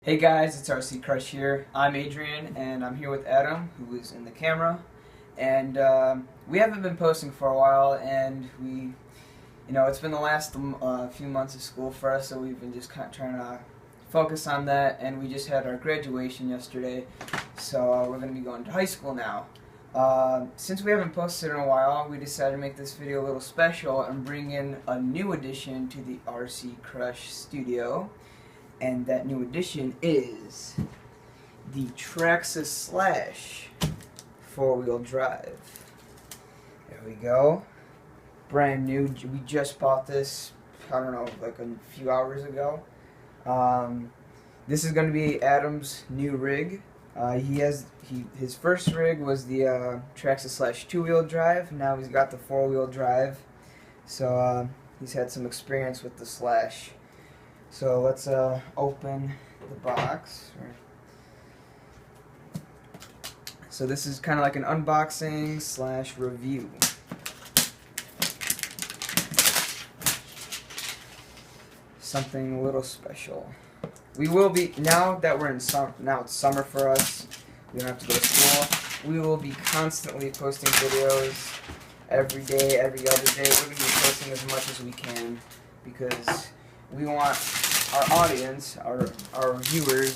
Hey guys, it's RC Crush here. I'm Adrian, and I'm here with Adam, who is in the camera. And we haven't been posting for a while, and it's been the last few months of school for us, so we've been just kind of trying to focus on that. And we just had our graduation yesterday, so we're going to be going to high school now. Since we haven't posted in a while, we decided to make this video a little special and bring in a new addition to the RC Crush studio. And that new addition is the Traxxas Slash 4-wheel drive. There we go. Brand new. We just bought this, I don't know, like a few hours ago. This is going to be Adam's new rig. His first rig was the Traxxas Slash 2-wheel drive. Now he's got the 4-wheel drive. So he's had some experience with the Slash. So let's open the box. So this is kind of like an unboxing / review. Something a little special. We will be, now that we're in now it's summer for us, we don't have to go to school, we will be constantly posting videos every day, every other day. We're going to be posting as much as we can because we want our audience, our viewers,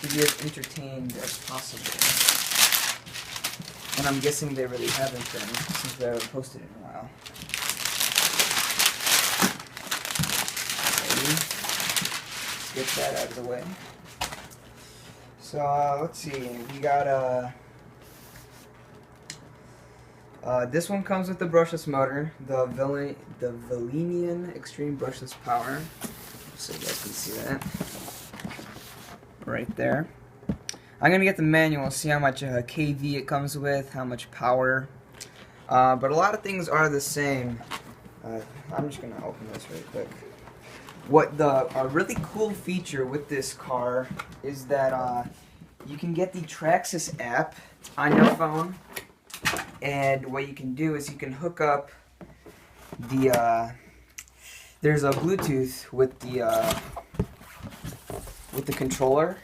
to be as entertained as possible. And I'm guessing they really haven't been since we haven't posted in a while. Let's get that out of the way. So let's see, we got this one comes with the brushless motor, the Velenian Extreme Brushless Power. So you guys can see that right there. I'm gonna get the manual, see how much kV it comes with, how much power. But a lot of things are the same. I'm just gonna open this really quick. What a really cool feature with this car is that you can get the Traxxas app on your phone, and what you can do is you can hook up the there's a Bluetooth with the controller,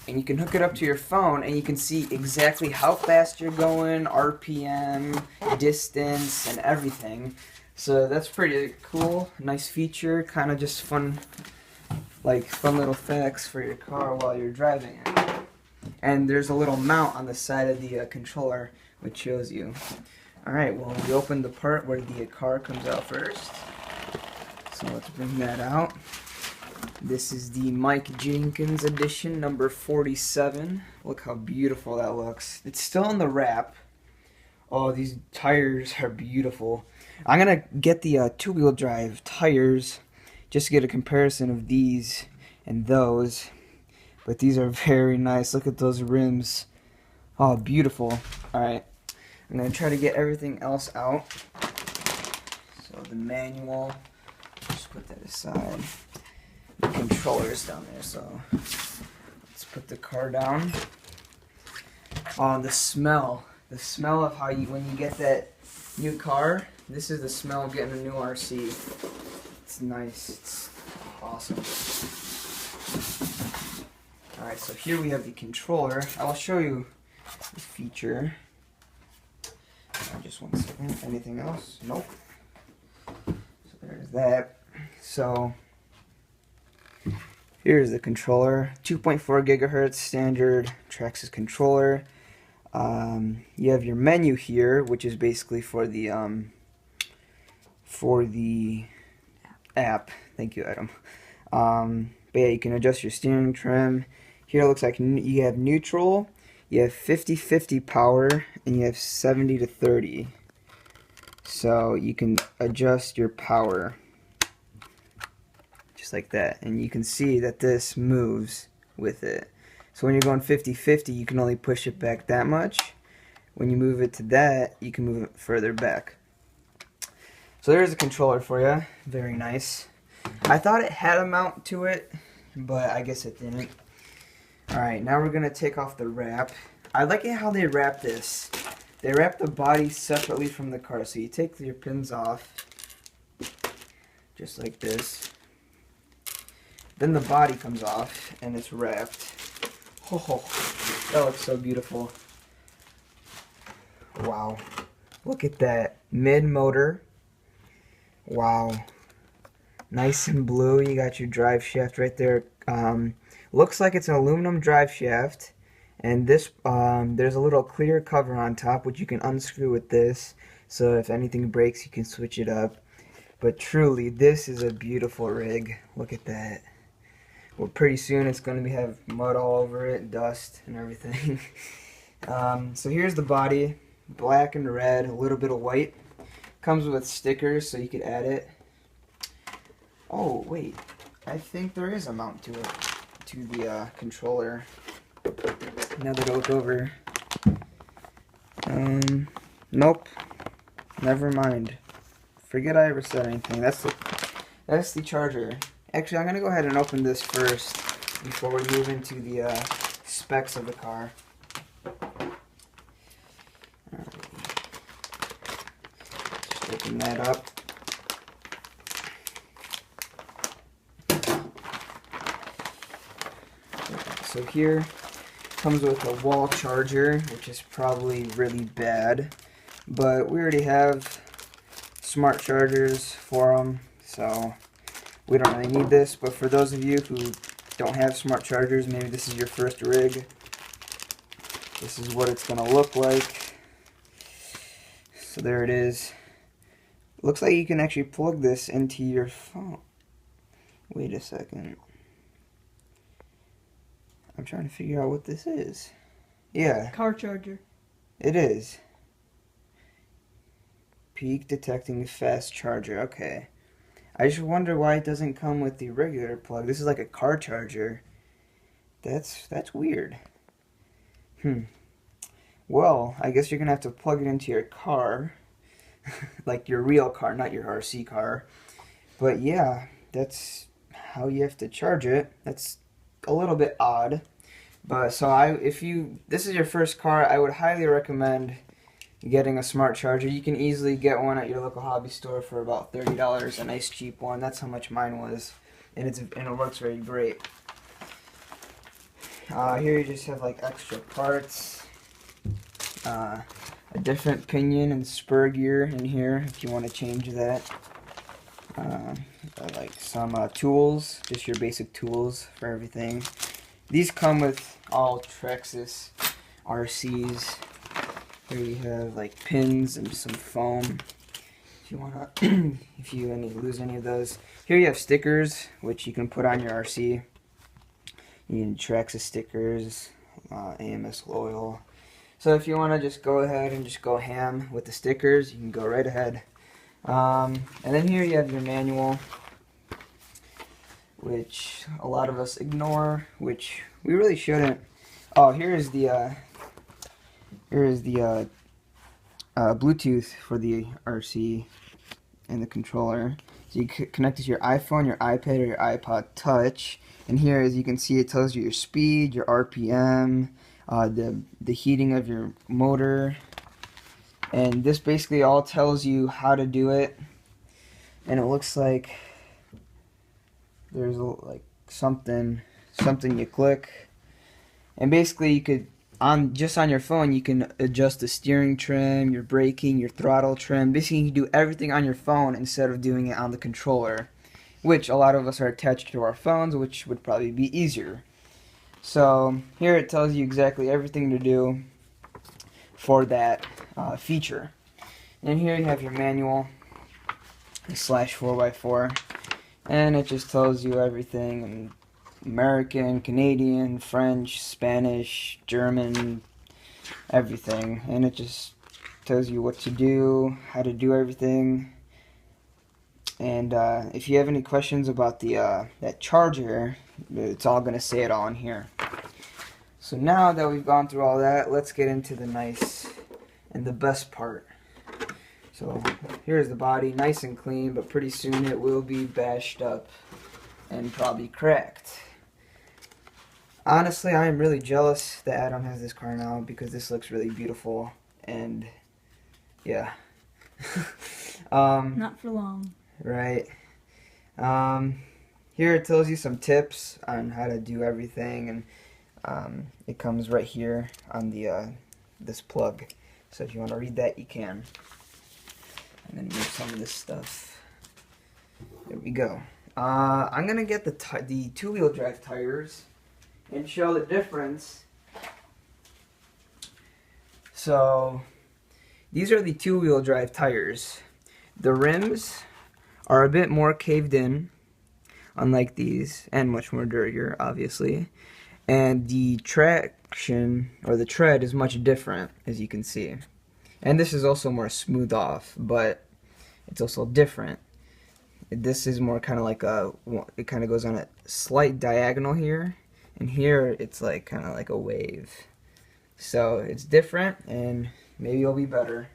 and you can hook it up to your phone, and you can see exactly how fast you're going, RPM, distance, and everything. So that's pretty cool. Nice feature, kind of just fun little facts for your car while you're driving it. And there's a little mount on the side of the controller which shows you. Alright, well, we open the part where the car comes out first. So let's bring that out. This is the Mike Jenkins edition, number 47. Look how beautiful that looks. It's still in the wrap. Oh, these tires are beautiful. I'm going to get the 2-wheel drive tires just to get a comparison of these and those. But these are very nice. Look at those rims. Oh, beautiful. Alright, I'm going to try to get everything else out. So the manual. Just put that aside. The controller's down there, so let's put the car down. Oh, the smell of how when you get that new car, this is the smell of getting a new RC. It's nice, it's awesome. Alright, so here we have the controller. I will show you the feature. Just one second. Anything else? Nope. So there's that. So here's the controller, 2.4 gigahertz standard Traxxas controller. You have your menu here, which is basically for the app. Thank you, Adam. But yeah, you can adjust your steering trim. Here it looks like you have neutral, you have 50-50 power, and you have 70-30. So you can adjust your power just like that, and you can see that this moves with it. So when you're going 50-50, you can only push it back that much. When you move it to that, you can move it further back. So there's a controller for you. Very nice. I thought it had a mount to it, but I guess it didn't. Alright, now we're going to take off the wrap. I like it how they wrap this. They wrap the body separately from the car. So you take your pins off, just like this. Then the body comes off and it's wrapped. Oh, that looks so beautiful. Wow. Look at that. Mid-motor. Wow. Nice and blue. You got your drive shaft right there. Looks like it's an aluminum drive shaft. And this, there's a little clear cover on top, which you can unscrew with this. So if anything breaks, you can switch it up. But truly, this is a beautiful rig. Look at that. Well, pretty soon it's going to have mud all over it, dust and everything. So here's the body. Black and red, a little bit of white. Comes with stickers, so you could add it. Oh, wait. I think there is a mount to it, to the controller. Now that I look over. Nope. Never mind. Forget I ever said anything. That's the charger. Actually, I'm gonna go ahead and open this first before we move into the specs of the car. Just open that up. So here comes with a wall charger, which is probably really bad, but we already have smart chargers for them, so we don't really need this. But for those of you who don't have smart chargers, maybe this is your first rig, this is what it's going to look like. So there it is. Looks like you can actually plug this into your phone. Wait a second. I'm trying to figure out what this is. Yeah. Car charger. It is. Peak detecting fast charger. Okay. I just wonder why it doesn't come with the regular plug. This is like a car charger. That's weird. Well, I guess you're gonna have to plug it into your car. Like your real car, not your RC car. But yeah, that's how you have to charge it. That's a little bit odd. But so if this is your first car, I would highly recommend getting a smart charger. You can easily get one at your local hobby store for about $30, a nice cheap one. That's how much mine was, and it works very great. Here you just have like extra parts, a different pinion and spur gear in here if you want to change that. Like some tools, just your basic tools for everything. These come with all Traxxas RCs. Here you have like pins and some foam if you wanna if you lose any of those. Here you have stickers which you can put on your RC. You need Traxxas stickers, AMS oil. So if you want to just go ahead and just go ham with the stickers, you can go right ahead. And then here you have your manual, which a lot of us ignore, which we really shouldn't. Oh, here is the Bluetooth for the RC and the controller. So you connect it to your iPhone, your iPad, or your iPod Touch. And here, as you can see, it tells you your speed, your RPM, the heating of your motor. And this basically all tells you how to do it. And it looks like there's like something you click, and basically you could just on your phone you can adjust the steering trim, your braking, your throttle trim. Basically you can do everything on your phone instead of doing it on the controller, which a lot of us are attached to our phones, which would probably be easier. So here it tells you exactly everything to do for that feature. And here you have your manual / 4x4. And it just tells you everything in American, Canadian, French, Spanish, German, everything. And it just tells you what to do, how to do everything. And if you have any questions about that charger, it's all going to say it all in here. So now that we've gone through all that, let's get into the nice and the best part. So here's the body, nice and clean, but pretty soon it will be bashed up and probably cracked. Honestly, I am really jealous that Adam has this car now because this looks really beautiful, and yeah. Not for long. Right. here it tells you some tips on how to do everything, and it comes right here on the this plug. So if you want to read that, you can. I'm gonna move some of this stuff. There we go. I'm gonna get the two-wheel drive tires and show the difference. So these are the two-wheel drive tires. The rims are a bit more caved in, unlike these, and much more dirtier, obviously. And the traction, or the tread, is much different, as you can see. And this is also more smooth off, but it's also different. This is more kind of like it kind of goes on a slight diagonal here, and here it's like kind of like a wave. So it's different, and maybe it'll be better.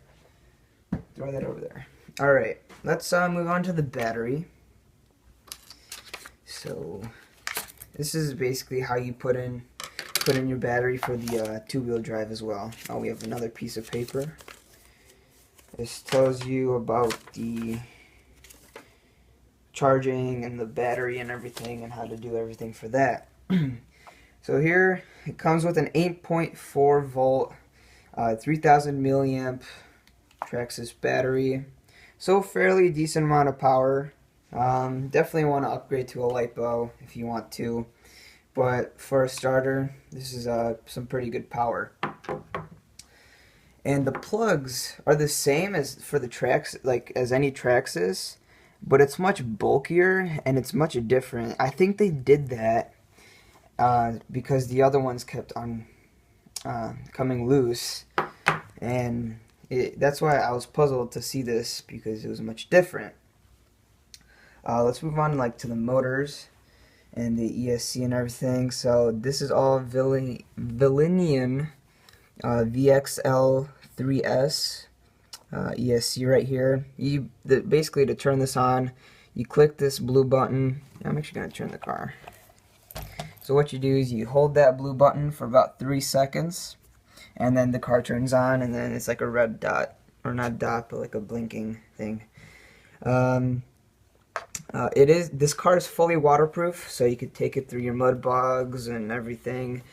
Throw that over there. Alright, let's move on to the battery. So this is basically how you put in your battery for the two-wheel drive as well. Oh, we have another piece of paper. This tells you about the charging and the battery and everything, and how to do everything for that. So here it comes with an 8.4 volt 3000 milliamp Traxxas battery, so fairly decent amount of power. Definitely want to upgrade to a LiPo if you want to, but for a starter, this is some pretty good power. And the plugs are the same as for the as any Traxxas, but it's much bulkier and it's much different. I think they did that because the other ones kept on coming loose, and that's why I was puzzled to see this, because it was much different. Let's move on to the motors and the ESC and everything. So this is all Villinian VXL3S ESC right here. Basically, to turn this on, you click this blue button. I'm actually going to turn the car. So what you do is you hold that blue button for about 3 seconds, and then the car turns on, and then it's like a red dot, or not dot, but like a blinking thing. This car is fully waterproof, so you could take it through your mud bogs and everything.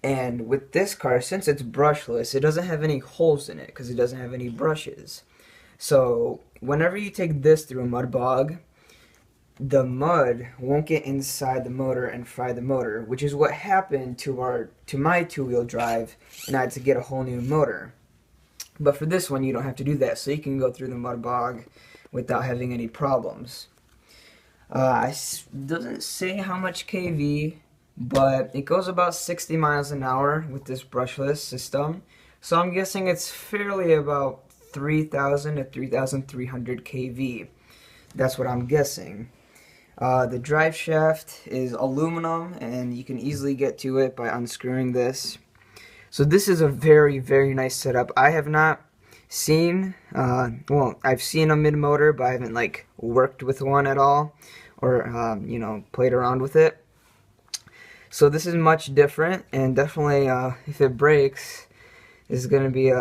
And with this car, since it's brushless, it doesn't have any holes in it because it doesn't have any brushes. So whenever you take this through a mud bog, the mud won't get inside the motor and fry the motor, which is what happened to my two-wheel drive, and I had to get a whole new motor. But for this one, you don't have to do that, so you can go through the mud bog without having any problems. It doesn't say how much kV, but it goes about 60 miles an hour with this brushless system. So I'm guessing it's fairly about 3,000 to 3,300 kV. That's what I'm guessing. The drive shaft is aluminum, and you can easily get to it by unscrewing this. So this is a very, very nice setup. I have not seen, well, I've seen a mid-motor, but I haven't worked with one at all, or played around with it. So this is much different, and definitely if it breaks, it's going to be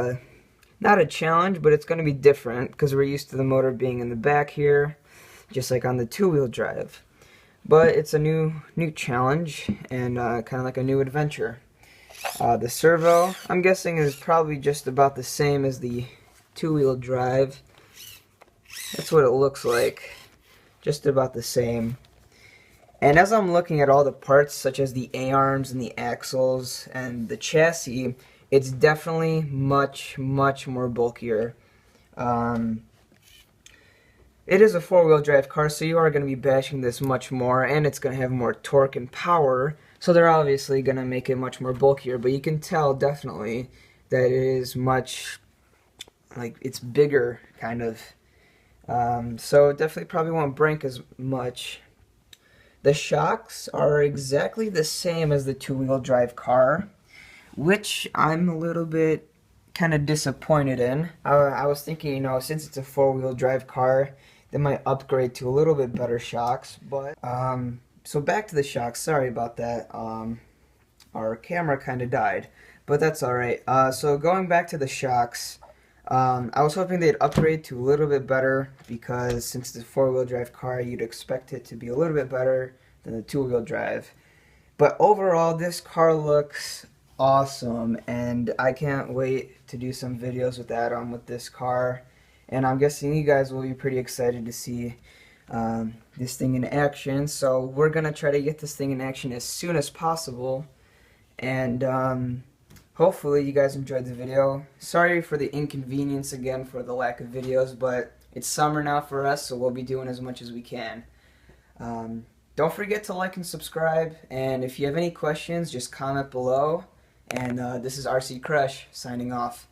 not a challenge, but it's going to be different because we're used to the motor being in the back here, just like on the two-wheel drive. But it's a new challenge, and kind of like a new adventure. The servo, I'm guessing, is probably just about the same as the two-wheel drive. That's what it looks like, just about the same. And as I'm looking at all the parts, such as the A-arms and the axles and the chassis, it's definitely much, much more bulkier. It is a four-wheel drive car, so you are going to be bashing this much more, and it's going to have more torque and power, so they're obviously going to make it much more bulkier, but you can tell definitely that it is much, it's bigger, kind of. So it definitely probably won't break as much. The shocks are exactly the same as the two-wheel drive car, which I'm a little bit kind of disappointed in. I was thinking, since it's a four-wheel drive car, they might upgrade to a little bit better shocks. But so back to the shocks. Sorry about that. Our camera kind of died, but that's all right. So going back to the shocks, I was hoping they'd upgrade to a little bit better, because since it's a four-wheel drive car, you'd expect it to be a little bit better the two-wheel drive. But overall, this car looks awesome, and I can't wait to do some videos with Adam with this car. And I'm guessing you guys will be pretty excited to see this thing in action. So we're gonna try to get this thing in action as soon as possible. And hopefully you guys enjoyed the video. Sorry for the inconvenience again for the lack of videos, but it's summer now for us, so we'll be doing as much as we can. Don't forget to like and subscribe, and if you have any questions, just comment below. And this is RC Crush signing off.